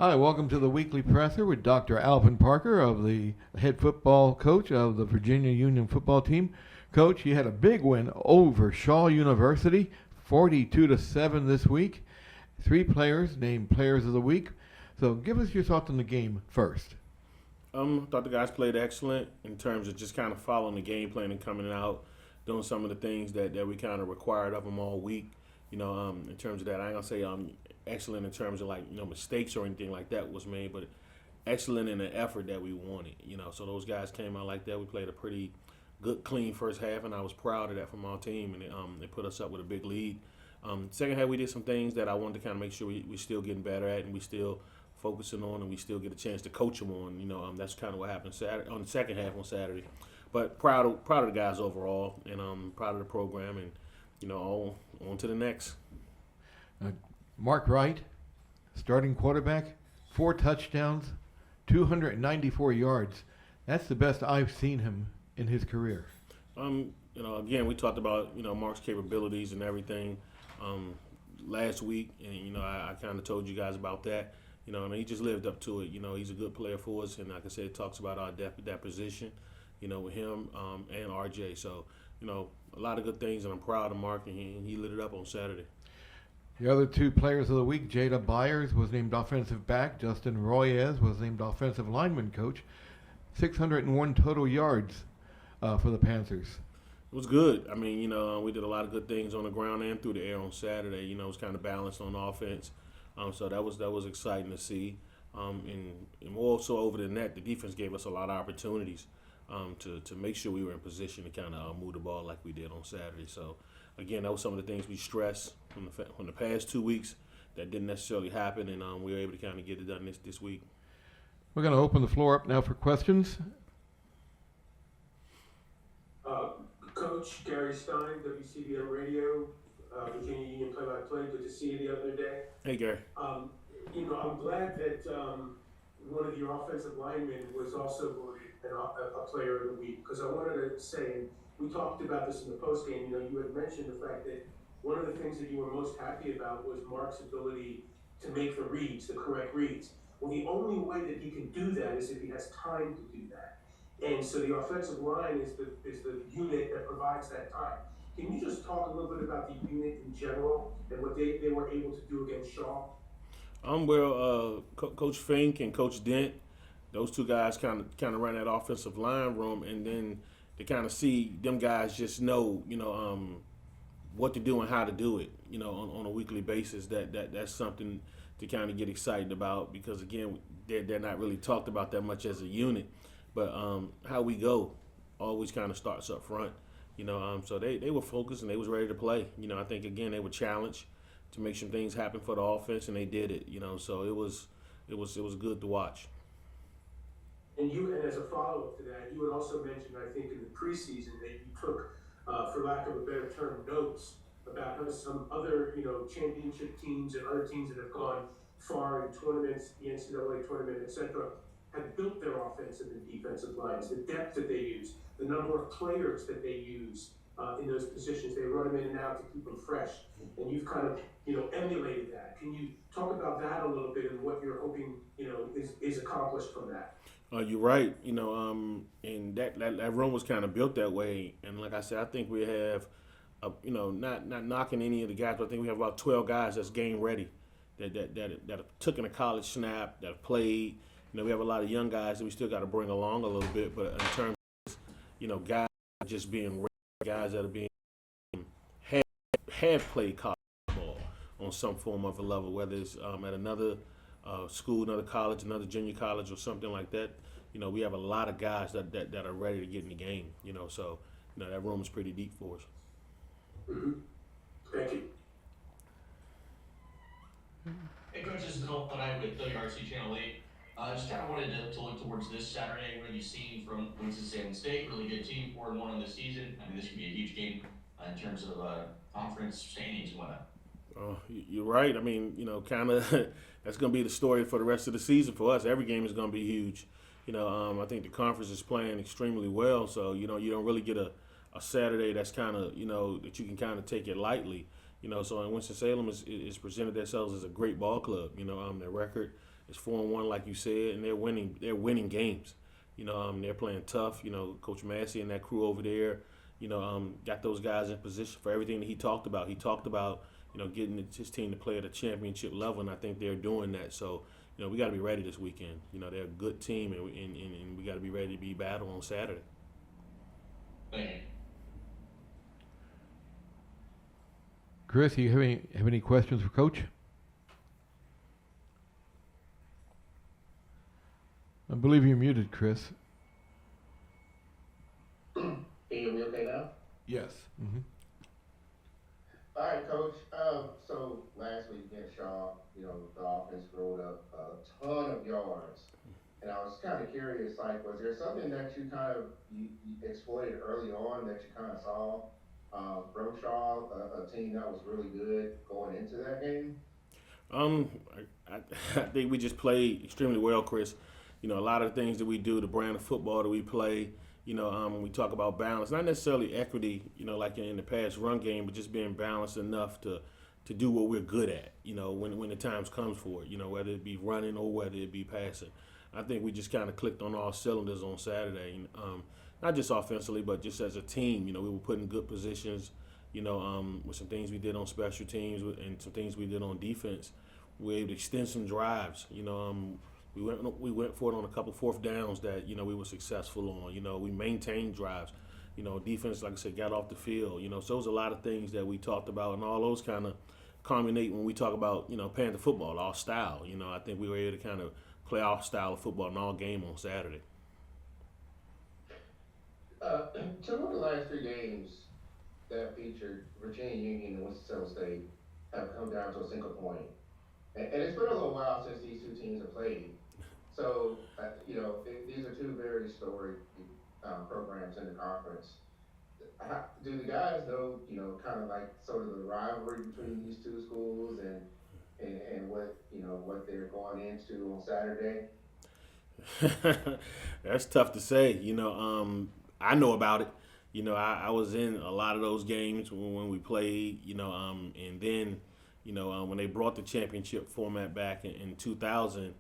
Hi, welcome to the Weekly Presser with Dr. Alvin Parker, of the head football coach of the Virginia Union football team. Coach, you had a big win over Shaw University, 42-7 this week. 3 players named Players of the Week. So give us your thoughts on the game first. I thought the guys played excellent in terms of just kind of following the game plan and coming out, doing some of the things that we kind of required of them all week. In terms of that, I ain't gonna say excellent in terms of mistakes or anything like that was made, but excellent in the effort that we wanted. So those guys came out like that. We played a pretty good, clean first half, and I was proud of that from our team, and they put us up with a big lead. Second half, we did some things that I wanted to kind of make sure we still getting better at, and we still focusing on, and we still get a chance to coach them on. That's kind of what happened Saturday, on the second half on Saturday. But proud of the guys overall, and proud of the program, and on to the next. Mark Wright, starting quarterback, 4 touchdowns, 294 yards. That's the best I've seen him in his career. Again, we talked about Mark's capabilities and everything last week, and I kind of told you guys about that. And he just lived up to it. He's a good player for us, and like I said, it talks about our depth at that position. With him and RJ. So a lot of good things, and I'm proud of Mark, and he lit it up on Saturday. The other 2 players of the week, Jada Byers was named offensive back. Justin Royez was named offensive lineman coach. 601 total yards for the Panthers. It was good. I mean, we did a lot of good things on the ground and through the air on Saturday. It was kind of balanced on offense. So that was exciting to see. And also over the net, the defense gave us a lot of opportunities to make sure we were in position to kind of move the ball like we did on Saturday. So, again, that was some of the things we stressed from the past 2 weeks that didn't necessarily happen, and we were able to kind of get it done this week. We're going to open the floor up now for questions. Coach Gary Stein, WCBM Radio, Virginia Union play-by-play. Good to see you the other day. Hey, Gary. I'm glad that one of your offensive linemen was also voted a player of the week, because I wanted to say, and we talked about this in the postgame, you had mentioned the fact that one of the things that you were most happy about was Mark's ability to make the reads, the correct reads. Well, the only way that he can do that is if he has time to do that. And so the offensive line is the unit that provides that time. Can you just talk a little bit about the unit in general and what they were able to do against Shaw? Coach Fink and Coach Dent, those 2 guys kind of run that offensive line room, and then to kind of see them guys just know, what to do and how to do it, on a weekly basis. That's something to kind of get excited about, because again, they're not really talked about that much as a unit, but how we go always kind of starts up front, So they were focused and they was ready to play. I think again they were challenged to make some things happen for the offense, and they did it. So it was good to watch. And as a follow-up to that, you had also mentioned, I think, in the preseason that you took, for lack of a better term, notes about how some other, championship teams and other teams that have gone far in tournaments, the NCAA tournament, etc., have built their offensive and defensive lines, the depth that they use, the number of players that they use in those positions. They run them in and out to keep them fresh. And you've kind of, emulated that. Can you talk about that a little bit and what you're hoping, is accomplished from that? You're right. And that room was kind of built that way. And like I said, I think we have, not knocking any of the guys, but I think we have about 12 guys that's game ready, that have taken a college snap, that have played. We have a lot of young guys that we still got to bring along a little bit. But in terms of, guys just being ready, guys that are being have played college ball on some form of a level, whether it's at another school, another college, another junior college, or something like that. We have a lot of guys that are ready to get in the game. So that room is pretty deep for us. Mm-hmm. Thank you. Hey, Coach, this is Cole tonight with WRC Channel 8. Just kind of wanted to look towards this Saturday. What have you seen from Winston-Salem State? Really good team, 4-1 on the season. I mean, this could be a huge game in terms of conference standings and whatnot. You're right. I mean, kind of that's going to be the story for the rest of the season for us. Every game is going to be huge. I think the conference is playing extremely well, so you don't really get a Saturday that's kind of that you can kind of take it lightly. So in Winston-Salem is presented themselves as a great ball club. Their record It's 4-1, like you said, and they're winning. They're winning games. They're playing tough. Coach Massey and that crew over there. Got those guys in position for everything that he talked about. He talked about getting his team to play at a championship level, and I think they're doing that. So we got to be ready this weekend. They're a good team, and we got to be ready to be battle on Saturday. Thank you. Chris, you have any questions for Coach? I believe you're muted, Chris. Can you hear me okay now? Yes. Mm-hmm. All right, Coach. So last week against Shaw, the offense rolled up a ton of yards, and I was kind of curious, like, was there something that you kind of you exploited early on that you kind of saw from Shaw, a team that was really good going into that game? I think we just played extremely well, Chris. A lot of the things that we do, the brand of football that we play, when we talk about balance, not necessarily equity, like in the past run game, but just being balanced enough to do what we're good at, when the times comes for it, whether it be running or whether it be passing. I think we just kind of clicked on all cylinders on Saturday, not just offensively, but just as a team. We were put in good positions, with some things we did on special teams and some things we did on defense. We were able to extend some drives, We went for it on a couple fourth downs that we were successful on. We maintained drives. Defense, like I said, got off the field. So there's a lot of things that we talked about, and all those kind of culminate when we talk about Panther football, our style. I think we were able to kind of play our style of football in all game on Saturday. Two of the last three games that featured Virginia Union and Winston-Salem State have come down to a single point. And it's been a little while since these two teams have played. So, these are two very storied programs in the conference. Do the guys know, kind of like sort of the rivalry between these two schools and what they're going into on Saturday? That's tough to say. I know about it. I was in a lot of those games when we played, and then, when they brought the championship format back in 2000,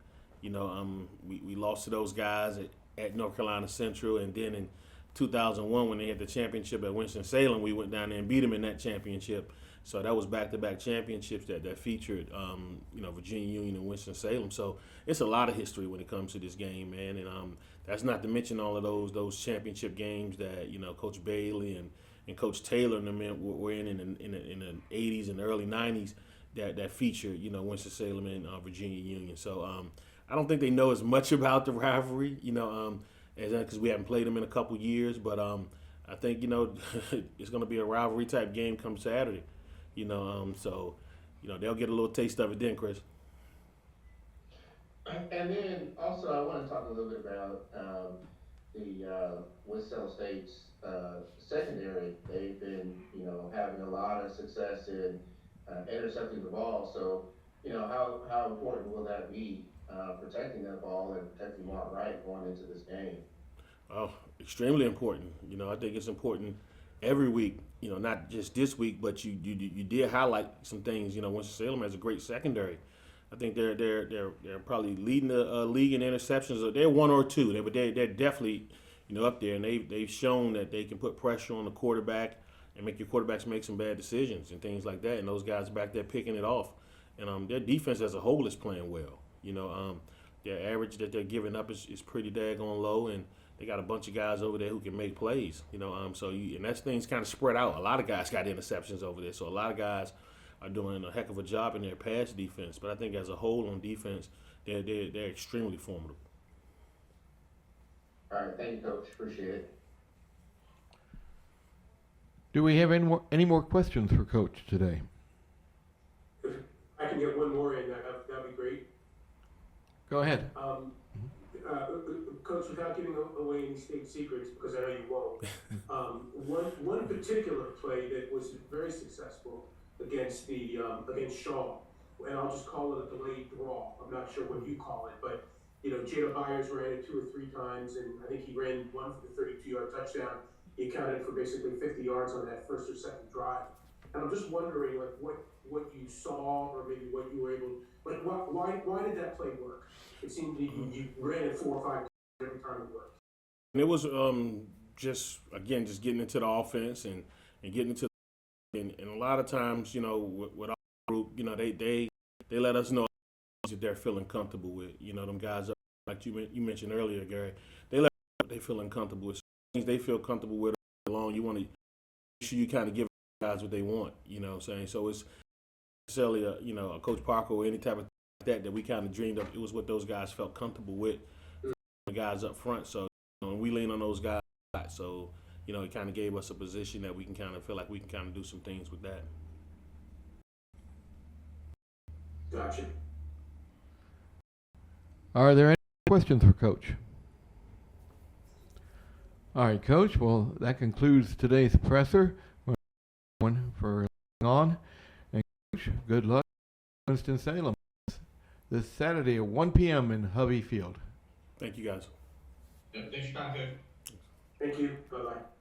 we lost to those guys at North Carolina Central, and then in 2001 when they had the championship at Winston-Salem, we went down there and beat them in that championship. So that was back-to-back championships that featured, Virginia Union and Winston-Salem. So it's a lot of history when it comes to this game, man. And that's not to mention all of those championship games that Coach Bailey and Coach Taylor and them were in the 80s and the early 90s that featured Winston-Salem and Virginia Union. So I don't think they know as much about the rivalry, because we haven't played them in a couple years. But I think it's going to be a rivalry type game come Saturday. So they'll get a little taste of it then, Chris. And then also I want to talk a little bit about the Winston State's secondary. They've been having a lot of success in intercepting the ball. So how important will that be, protecting that ball and protecting Mark Wright going into this game? Oh, extremely important. I think it's important every week. Not just this week, but you did highlight some things. Winston-Salem has a great secondary. I think they're probably leading the league in interceptions. They're one or two, but they're definitely up there, and they've shown that they can put pressure on the quarterback and make your quarterbacks make some bad decisions and things like that. And those guys back there picking it off, and their defense as a whole is playing well. Their average that they're giving up is pretty daggone low, and they got a bunch of guys over there who can make plays. And that's things kind of spread out. A lot of guys got interceptions over there, so a lot of guys are doing a heck of a job in their pass defense. But I think as a whole on defense, they're extremely formidable. All right, thank you, Coach. Appreciate it. Do we have any more questions for Coach today? If I can get one more in, that'd be great. Go ahead. Coach, without giving away any state secrets, because I know you won't, one particular play that was very successful against Shaw, and I'll just call it a delayed draw. I'm not sure what you call it, but Jada Byers ran it 2 or 3 times, and I think he ran one for the 32-yard touchdown. He accounted for basically 50 yards on that first or second drive. And I'm just wondering, like, what you saw, or maybe what you were able, like, why did that play work? It seemed that you ran it 4 or 5 times every time it worked. And it was just again just getting into the offense and getting into and a lot of times with our group they let us know that they're feeling comfortable with them guys up like you mentioned earlier, Gary. They let us know what they feeling comfortable with. Things they feel comfortable with along. You want to make sure you kind of give guys what they want. You know what I'm saying? So it's necessarily a Coach Parker or any type of that we kind of dreamed of. It was what those guys felt comfortable with. The guys up front. So and we lean on those guys. So it kind of gave us a position that we can kind of feel like we can kind of do some things with that. Gotcha. Are there any questions for Coach? All right, Coach. Well, that concludes today's presser. One for on. And Coach, good luck in Winston-Salem this Saturday at 1 p.m. in Hovey Field. Thank you, guys. Yep, thanks for your time, Coach. Thank you. Bye-bye.